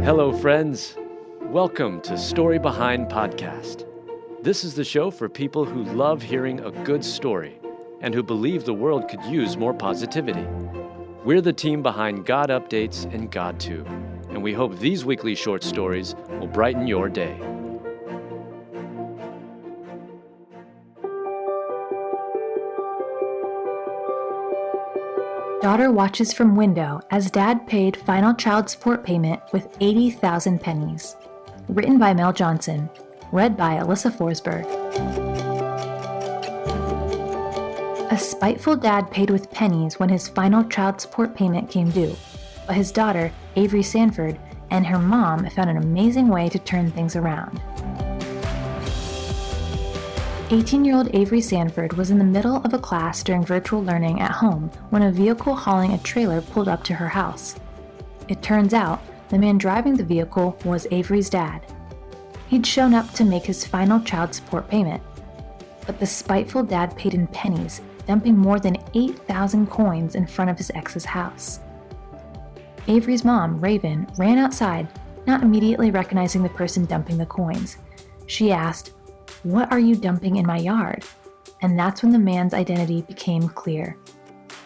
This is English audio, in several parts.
Hello, friends. Welcome to Story Behind Podcast. This is the show for people who love hearing a good story and who believe the world could use more positivity. We're the team behind GodUpdates and GodTube, and we hope these weekly short stories will brighten your day. Daughter watches from window as dad paid final child support payment with 80,000 pennies. Written by Mel Johnson. Read by Alyssa Forsberg. A spiteful dad paid with pennies when his final child support payment came due, but his daughter, Avery Sanford, and her mom found an amazing way to turn things around. 18-year-old Avery Sanford was in the middle of a class during virtual learning at home when a vehicle hauling a trailer pulled up to her house. It turns out the man driving the vehicle was Avery's dad. He'd shown up to make his final child support payment, but the spiteful dad paid in pennies, dumping more than 8,000 coins in front of his ex's house. Avery's mom, Raven, ran outside, not immediately recognizing the person dumping the coins. She asked, "What are you dumping in my yard?" And that's when the man's identity became clear.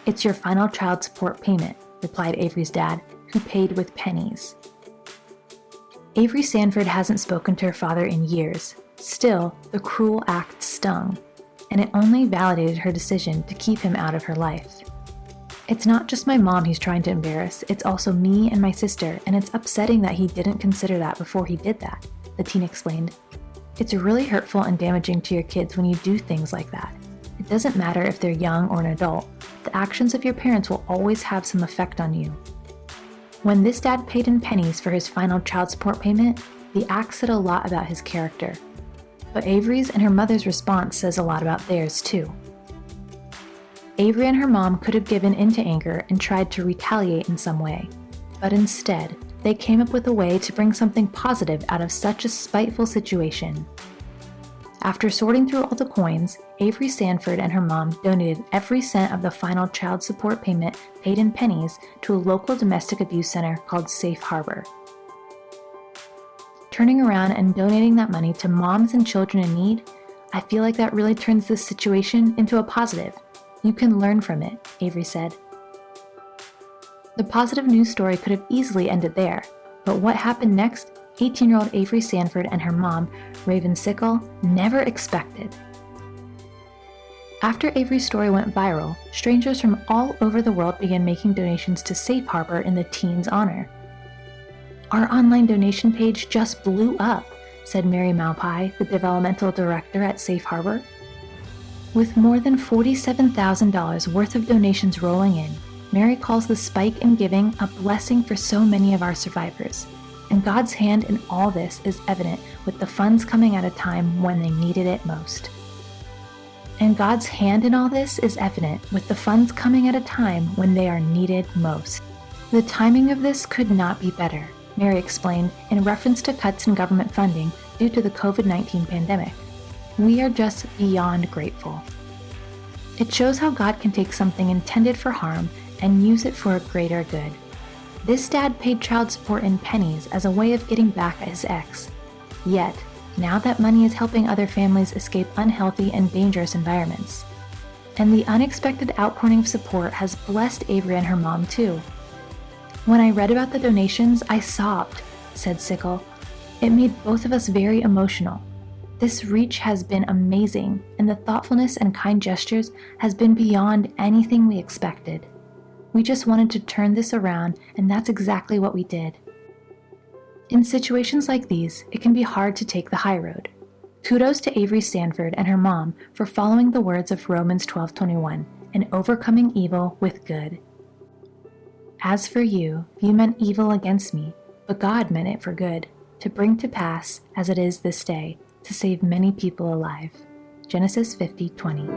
"It's your final child support payment," replied Avery's dad, who paid with pennies. Avery Sanford hasn't spoken to her father in years. Still, the cruel act stung, and it only validated her decision to keep him out of her life. "It's not just my mom he's trying to embarrass, it's also me and my sister, and it's upsetting that he didn't consider that before he did that," the teen explained. "It's really hurtful and damaging to your kids when you do things like that. It doesn't matter if they're young or an adult, the actions of your parents will always have some effect on you." When this dad paid in pennies for his final child support payment, the act said a lot about his character. But Avery's and her mother's response says a lot about theirs too. Avery and her mom could have given in to anger and tried to retaliate in some way, but instead, they came up with a way to bring something positive out of such a spiteful situation. After sorting through all the coins, Avery Sanford and her mom donated every cent of the final child support payment paid in pennies to a local domestic abuse center called Safe Harbor. Turning around and donating that money to moms and children in need, I feel like that really turns this situation into a positive. You can learn from it, Avery said. The positive news story could have easily ended there, but what happened next, 18-year-old Avery Sanford and her mom, Raven Sickle, never expected. After Avery's story went viral, strangers from all over the world began making donations to Safe Harbor in the teen's honor. "Our online donation page just blew up," said Mary Malpai, the developmental director at Safe Harbor. With more than $47,000 worth of donations rolling in, Mary calls the spike in giving a blessing for so many of our survivors. And God's hand in all this is evident with the funds coming at a time when they needed it most. And God's hand in all this is evident with the funds coming at a time when they are needed most. The timing of this could not be better, Mary explained in reference to cuts in government funding due to the COVID-19 pandemic. "We are just beyond grateful." It shows how God can take something intended for harm and use it for a greater good. This dad paid child support in pennies as a way of getting back at his ex. Yet, now that money is helping other families escape unhealthy and dangerous environments. And the unexpected outpouring of support has blessed Avery and her mom too. "When I read about the donations, I sobbed," said Sickle. "It made both of us very emotional. This reach has been amazing, and the thoughtfulness and kind gestures has been beyond anything we expected. We just wanted to turn this around, and that's exactly what we did." In situations like these, it can be hard to take the high road. Kudos to Avery Sanford and her mom for following the words of Romans 12:21 and overcoming evil with good. "As for you, you meant evil against me, but God meant it for good, to bring to pass, as it is this day, to save many people alive." Genesis 50:20.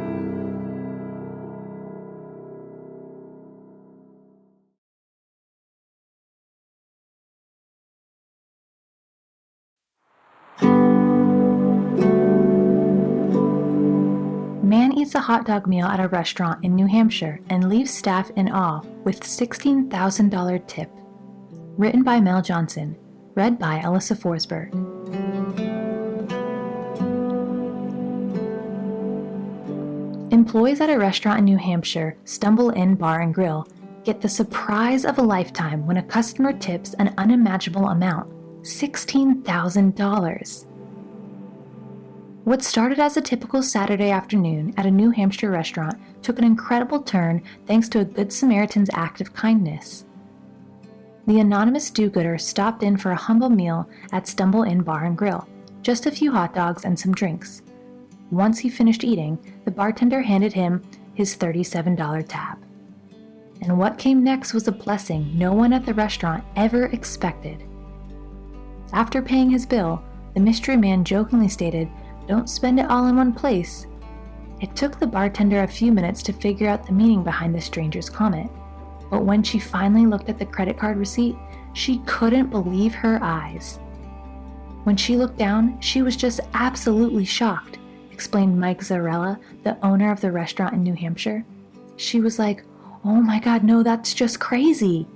man eats a hot dog meal at a restaurant in New Hampshire and leaves staff in awe with $16,000 tip. Written by Mel Johnson. Read by Alyssa Forsberg. Employees at a restaurant in New Hampshire, Stumble Inn Bar and Grill, get the surprise of a lifetime when a customer tips an unimaginable amount, $16,000. What started as a typical Saturday afternoon at a New Hampshire restaurant took an incredible turn thanks to a Good Samaritan's act of kindness. The anonymous do-gooder stopped in for a humble meal at Stumble Inn Bar and Grill, just a few hot dogs and some drinks. Once he finished eating, the bartender handed him his $37 tab. And what came next was a blessing no one at the restaurant ever expected. After paying his bill, the mystery man jokingly stated, "Don't spend it all in one place." It took the bartender a few minutes to figure out the meaning behind the stranger's comment, but when she finally looked at the credit card receipt, she couldn't believe her eyes. When she looked down, she was just absolutely shocked, explained Mike Zarella, the owner of the restaurant in New Hampshire. She was like, "Oh my God, no, that's just crazy."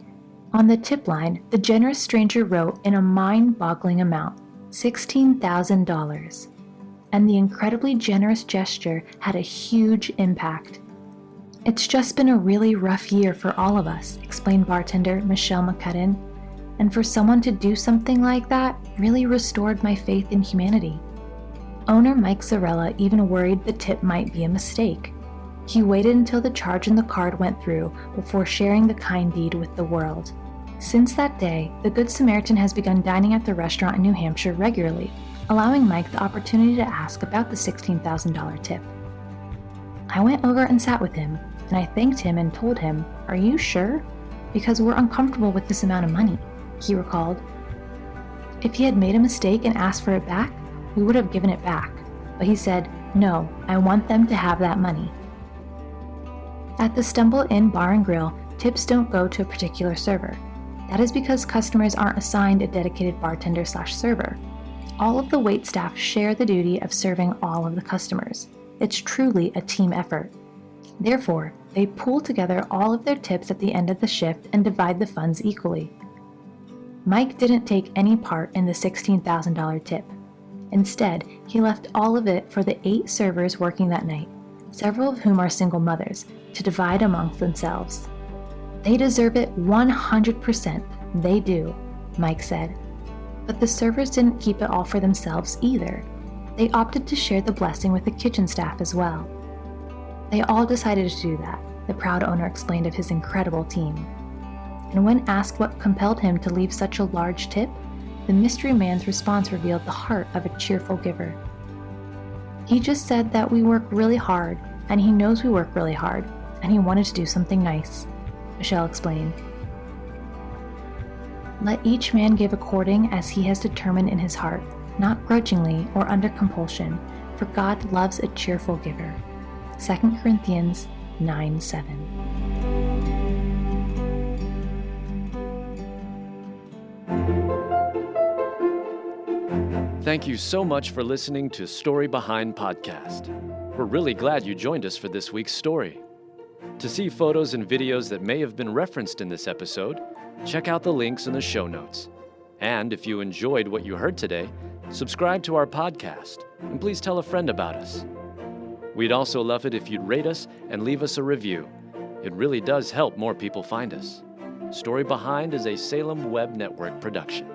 On the tip line, the generous stranger wrote in a mind-boggling amount, $16,000. And the incredibly generous gesture had a huge impact. "It's just been a really rough year for all of us," explained bartender Michelle McCudden, "and for someone to do something like that really restored my faith in humanity." Owner Mike Zarella even worried the tip might be a mistake. He waited until the charge in the card went through before sharing the kind deed with the world. Since that day, the Good Samaritan has begun dining at the restaurant in New Hampshire regularly, allowing Mike the opportunity to ask about the $16,000 tip. "I went over and sat with him, and I thanked him and told him, 'Are you sure? Because we're uncomfortable with this amount of money,'" he recalled. "If he had made a mistake and asked for it back, we would have given it back. But he said, 'No, I want them to have that money.'" At the Stumble Inn Bar and Grill, tips don't go to a particular server. That is because customers aren't assigned a dedicated bartender/server. All of the wait staff share the duty of serving all of the customers. It's truly a team effort. Therefore, they pool together all of their tips at the end of the shift and divide the funds equally. Mike didn't take any part in the $16,000 tip. Instead, he left all of it for the 8 servers working that night, several of whom are single mothers, to divide amongst themselves. "They deserve it 100%, they do," Mike said. But the servers didn't keep it all for themselves either. They opted to share the blessing with the kitchen staff as well. They all decided to do that, the proud owner explained of his incredible team. And when asked what compelled him to leave such a large tip, the mystery man's response revealed the heart of a cheerful giver. "He just said that we work really hard, and he knows we work really hard, and he wanted to do something nice," Michelle explained. "Let each man give according as he has determined in his heart, not grudgingly or under compulsion, for God loves a cheerful giver." 2 Corinthians 9:7. Thank you so much for listening to Story Behind Podcast. We're really glad you joined us for this week's story. To see photos and videos that may have been referenced in this episode, check out the links in the show notes. And if you enjoyed what you heard today, subscribe to our podcast, and please tell a friend about us. We'd also love it if you'd rate us and leave us a review. It really does help more people find us. Story Behind is a Salem Web Network production.